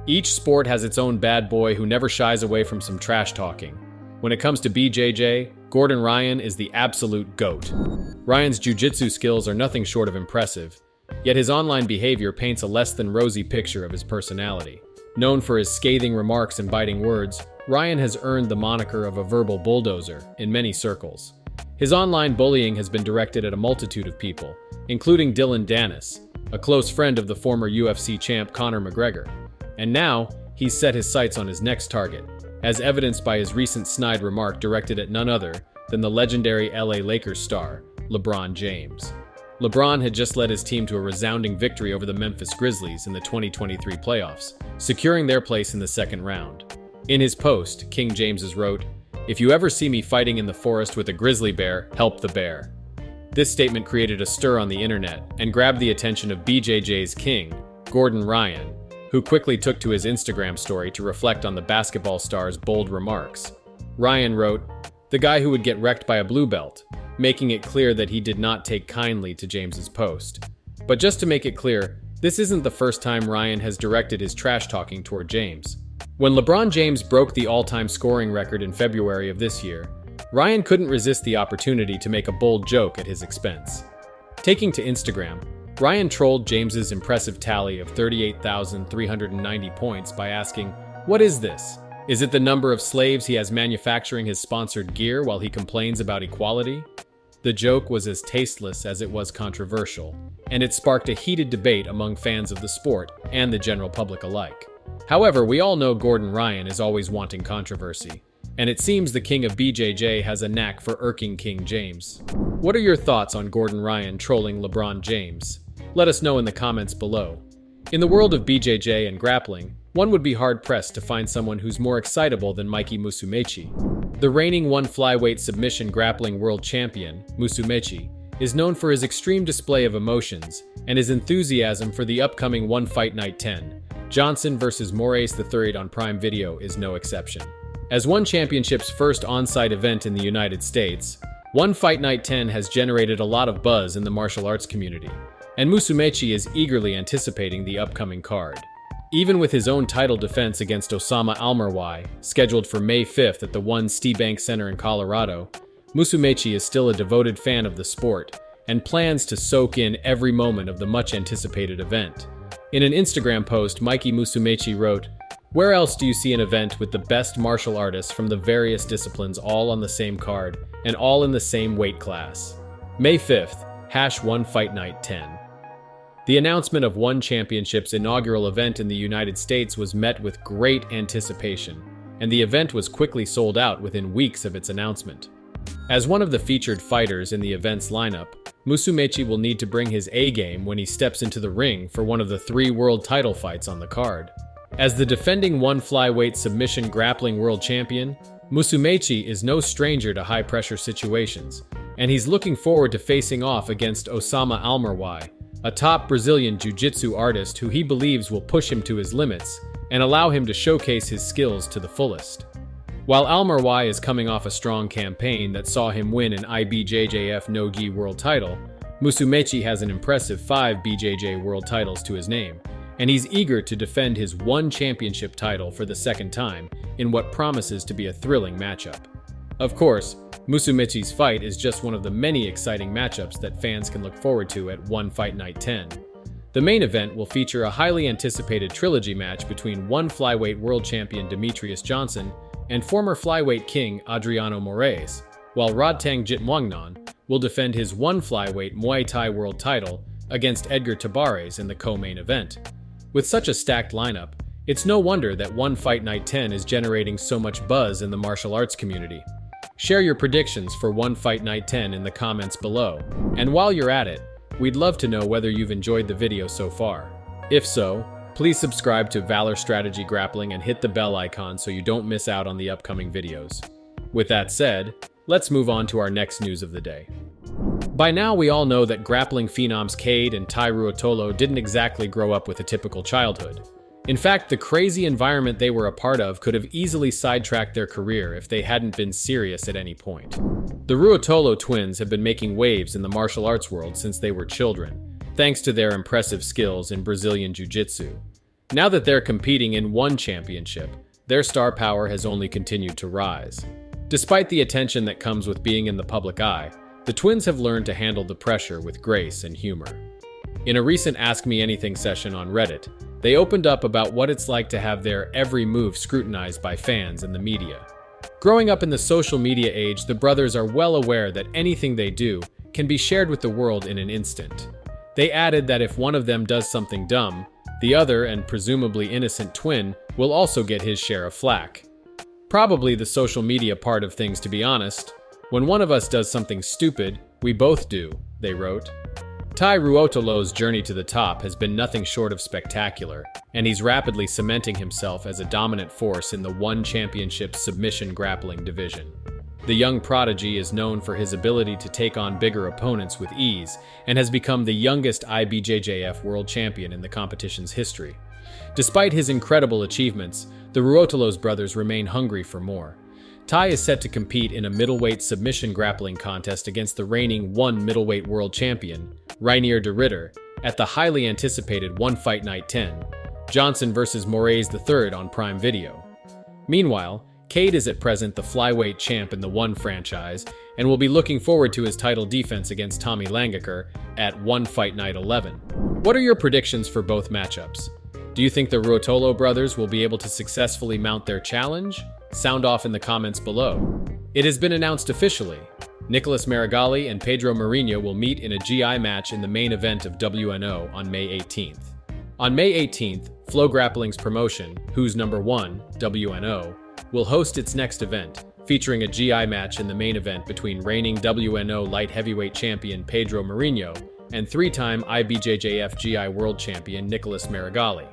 Each sport has its own bad boy who never shies away from some trash talking. When it comes to BJJ, Gordon Ryan is the absolute GOAT. Ryan's jiu-jitsu skills are nothing short of impressive, yet his online behavior paints a less than rosy picture of his personality. Known for his scathing remarks and biting words, Ryan has earned the moniker of a verbal bulldozer in many circles. His online bullying has been directed at a multitude of people, including Dylan Dennis, a close friend of the former UFC champ Conor McGregor. And now, he's set his sights on his next target, as evidenced by his recent snide remark directed at none other than the legendary LA Lakers star, LeBron James. LeBron had just led his team to a resounding victory over the Memphis Grizzlies in the 2023 playoffs, securing their place in the second round. In his post, King James wrote, "If you ever see me fighting in the forest with a grizzly bear, help the bear." This statement created a stir on the internet and grabbed the attention of BJJ's king, Gordon Ryan, who quickly took to his Instagram story to reflect on the basketball star's bold remarks. Ryan wrote, "The guy who would get wrecked by a blue belt," making it clear that he did not take kindly to James's post. But just to make it clear, this isn't the first time Ryan has directed his trash talking toward James. When LeBron James broke the all-time scoring record in February of this year, Ryan couldn't resist the opportunity to make a bold joke at his expense. Taking to Instagram, Ryan trolled James's impressive tally of 38,390 points by asking, "What is this? Is it the number of slaves he has manufacturing his sponsored gear while he complains about equality?" The joke was as tasteless as it was controversial, and it sparked a heated debate among fans of the sport and the general public alike. However, we all know Gordon Ryan is always wanting controversy, and it seems the king of BJJ has a knack for irking King James. What are your thoughts on Gordon Ryan trolling LeBron James? Let us know in the comments below. In the world of BJJ and grappling, one would be hard-pressed to find someone who's more excitable than Mikey Musumeci. The reigning one flyweight submission grappling world champion, Musumeci, is known for his extreme display of emotions and his enthusiasm for the upcoming One Fight Night 10. Johnson vs. Moraes III on Prime Video is no exception. As One Championship's first on-site event in the United States, One Fight Night 10 has generated a lot of buzz in the martial arts community, and Musumeci is eagerly anticipating the upcoming card. Even with his own title defense against Osamah Almarwai, scheduled for May 5th at the One Steebank Center in Colorado, Musumeci is still a devoted fan of the sport and plans to soak in every moment of the much-anticipated event. In an Instagram post, Mikey Musumeci wrote, "Where else do you see an event with the best martial artists from the various disciplines all on the same card and all in the same weight class? May 5th, #One Fight Night 10. The announcement of One Championship's inaugural event in the United States was met with great anticipation, and the event was quickly sold out within weeks of its announcement. As one of the featured fighters in the event's lineup, Musumeci will need to bring his A-game when he steps into the ring for one of the 3 world title fights on the card. As the defending one flyweight submission grappling world champion, Musumeci is no stranger to high-pressure situations, and he's looking forward to facing off against Osamah Almarwai, a top Brazilian jiu-jitsu artist who he believes will push him to his limits and allow him to showcase his skills to the fullest. While Almarwai is coming off a strong campaign that saw him win an IBJJF no-gi world title, Musumeci has an impressive 5 BJJ world titles to his name, and he's eager to defend his One Championship title for the second time in what promises to be a thrilling matchup. Of course, Musumeci's fight is just one of the many exciting matchups that fans can look forward to at One Fight Night 10. The main event will feature a highly anticipated trilogy match between one flyweight world champion Demetrius Johnson and former flyweight king Adriano Moraes, while Rodtang Jitmuangnon will defend his one flyweight Muay Thai world title against Edgar Tabares in the co-main event. With such a stacked lineup, it's no wonder that One Fight Night 10 is generating so much buzz in the martial arts community. Share your predictions for One Fight Night 10 in the comments below, and while you're at it, we'd love to know whether you've enjoyed the video so far. If so, please subscribe to Valor Strategy Grappling and hit the bell icon so you don't miss out on the upcoming videos. With that said, let's move on to our next news of the day. By now we all know that grappling phenoms Cade and Tai Ruotolo didn't exactly grow up with a typical childhood. In fact, the crazy environment they were a part of could have easily sidetracked their career if they hadn't been serious at any point. The Ruotolo twins have been making waves in the martial arts world since they were children, thanks to their impressive skills in Brazilian Jiu-Jitsu. Now that they're competing in one championship, their star power has only continued to rise. Despite the attention that comes with being in the public eye, the twins have learned to handle the pressure with grace and humor. In a recent Ask Me Anything session on Reddit, they opened up about what it's like to have their every move scrutinized by fans and the media. Growing up in the social media age, the brothers are well aware that anything they do can be shared with the world in an instant. They added that if one of them does something dumb, the other and presumably innocent twin will also get his share of flack. Probably the social media part of things, to be honest. When one of us does something stupid, we both do, they wrote. Ruotolo's journey to the top has been nothing short of spectacular, and he's rapidly cementing himself as a dominant force in the One Championship submission grappling division. The young prodigy is known for his ability to take on bigger opponents with ease and has become the youngest ibjjf world champion in the competition's history. Despite his incredible achievements, the Ruotolo's brothers remain hungry for more. Tai is set to compete in a middleweight submission grappling contest against the reigning one middleweight world champion, Reinier, at the highly anticipated One Fight Night 10, Johnson vs. Moraes III on Prime Video. Meanwhile, Cade is at present the flyweight champ in the One franchise and will be looking forward to his title defense against Tommy Langaker at One Fight Night 11. What are your predictions for both matchups? Do you think the Ruotolo brothers will be able to successfully mount their challenge? Sound off in the comments below. It has been announced officially. Nicholas Meregali and Pedro Marinho will meet in a GI match in the main event of WNO on May 18th. On May 18th, Flow Grappling's promotion, Who's Number 1, WNO, will host its next event, featuring a GI match in the main event between reigning WNO light heavyweight champion Pedro Marinho and three-time ibjjf GI world champion Nicholas Meregali.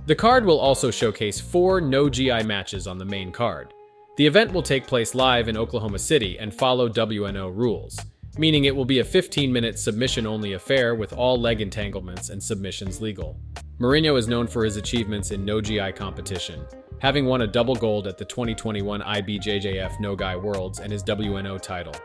The card will also showcase 4 no-GI matches on the main card. The event will take place live in Oklahoma City and follow WNO rules, meaning it will be a 15-minute submission-only affair with all leg entanglements and submissions legal. Marinho is known for his achievements in no-GI competition, having won a double gold at the 2021 ibjjf No-GI Worlds and his WNO title.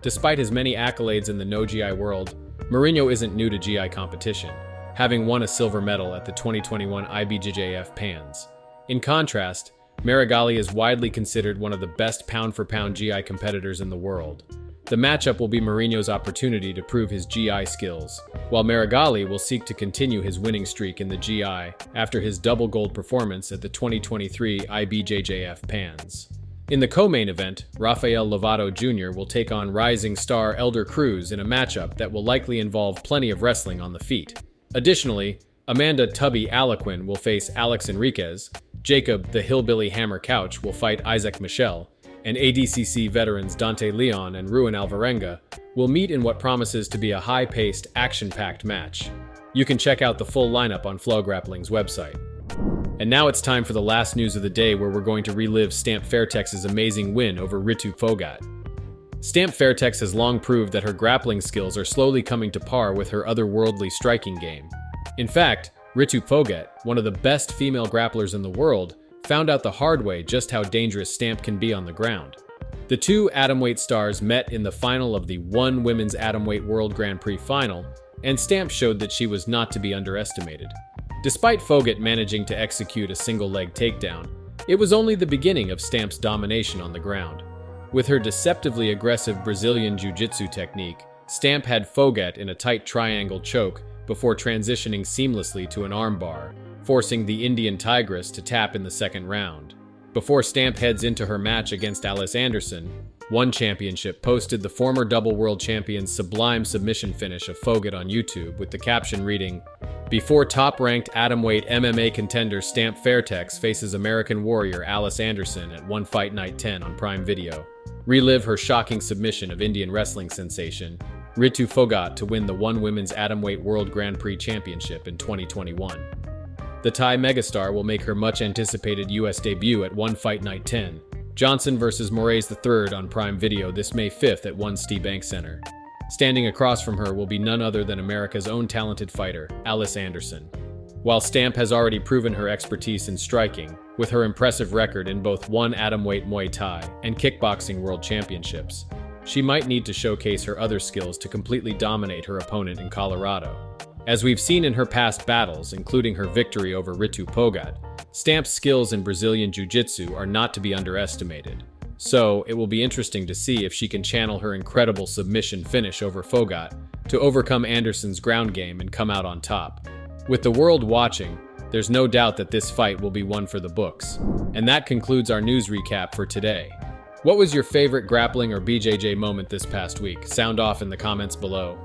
Despite his many accolades in the no-GI world, Marinho isn't new to GI competition, having won a silver medal at the 2021 ibjjf Pans. In contrast, Meregali is widely considered one of the best pound-for-pound GI competitors in the world. The matchup will be Marinho's opportunity to prove his GI skills, while Meregali will seek to continue his winning streak in the GI after his double gold performance at the 2023 ibjjf Pans. In the co-main event, Rafael Lovato Jr. will take on rising star Elder Cruz in a matchup that will likely involve plenty of wrestling on the feet. Additionally, Amanda Tubby Alaquin will face Alex Enriquez, Jacob the Hillbilly Hammer Couch will fight Isaac Michel, and ADCC veterans Dante Leon and Ruin Alvarenga will meet in what promises to be a high-paced, action-packed match. You can check out the full lineup on Flow Grappling's website. And now it's time for the last news of the day, where we're going to relive Stamp Fairtex's amazing win over Ritu Phogat. Stamp Fairtex has long proved that her grappling skills are slowly coming to par with her otherworldly striking game. In fact, Ritu Phogat, one of the best female grapplers in the world, found out the hard way just how dangerous Stamp can be on the ground. The two atomweight stars met in the final of the One Women's Atomweight World Grand Prix final, and Stamp showed that she was not to be underestimated. Despite Phogat managing to execute a single-leg takedown, it was only the beginning of Stamp's domination on the ground. With her deceptively aggressive Brazilian jiu-jitsu technique, Stamp had Phogat in a tight triangle choke before transitioning seamlessly to an armbar, forcing the Indian Tigress to tap in the second round. Before Stamp heads into her match against Alice Anderson, One Championship posted the former double world champion's sublime submission finish of Phogat on YouTube with the caption reading, "Before top-ranked atomweight MMA contender Stamp Fairtex faces American warrior Alice Anderson at One Fight Night 10 on Prime Video. Relive her shocking submission of Indian wrestling sensation Ritu Phogat to win the One Women's Atomweight World Grand Prix Championship in 2021. The Thai megastar will make her much-anticipated US debut at One Fight Night 10, Johnson vs. Moraes III on Prime Video this May 5th at One Stee Bank Center. Standing across from her will be none other than America's own talented fighter, Alice Anderson. While Stamp has already proven her expertise in striking, with her impressive record in both One Atomweight Muay Thai and Kickboxing World Championships, she might need to showcase her other skills to completely dominate her opponent in Colorado. As we've seen in her past battles, including her victory over Ritu Phogat, Stamp's skills in Brazilian Jiu-Jitsu are not to be underestimated. So, it will be interesting to see if she can channel her incredible submission finish over Phogat to overcome Anderson's ground game and come out on top. With the world watching, there's no doubt that this fight will be one for the books. And that concludes our news recap for today. What was your favorite grappling or BJJ moment this past week? Sound off in the comments below.